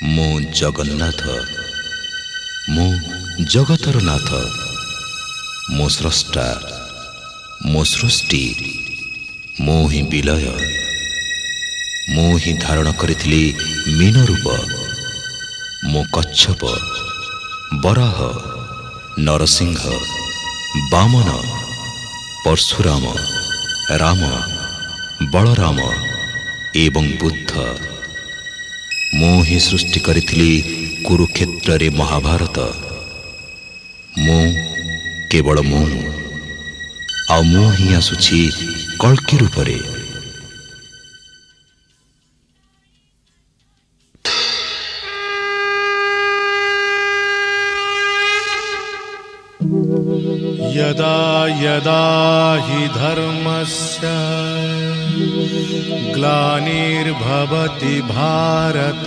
ମୁଁ ଜଗନ୍ନାଥ, ମୁଁ ଜଗତର ନାଥ, ମୁଁ ସ୍ରଷ୍ଟା, ମୁଁ ସୃଷ୍ଟି, ମୁଁ ହିଁ ବିଲୟ। ମୁଁ ହିଁ ଧାରଣ କରିଥିଲି ମୀନ ରୂପ। ମୁଁ କଚ୍ଛପ, ବରାହ, ନରସିଂହ, ବାମନ, ପରଶୁରାମ, ରାମ, ବଳରାମ ଏବଂ ବୁଦ୍ଧ। ମୁଁ ହିଁ ସୃଷ୍ଟି କରିଥିଲି କୁରୁକ୍ଷେତ୍ରରେ ମହାଭାରତ। ମୁଁ କେବଳ ମୁଁ, ଆଉ ମୁଁ ହିଁ ଆସୁଛି କଳ୍କି ରୂପରେ। यदा यदा हि धर्मस्य ग्लानिर्भवति भारत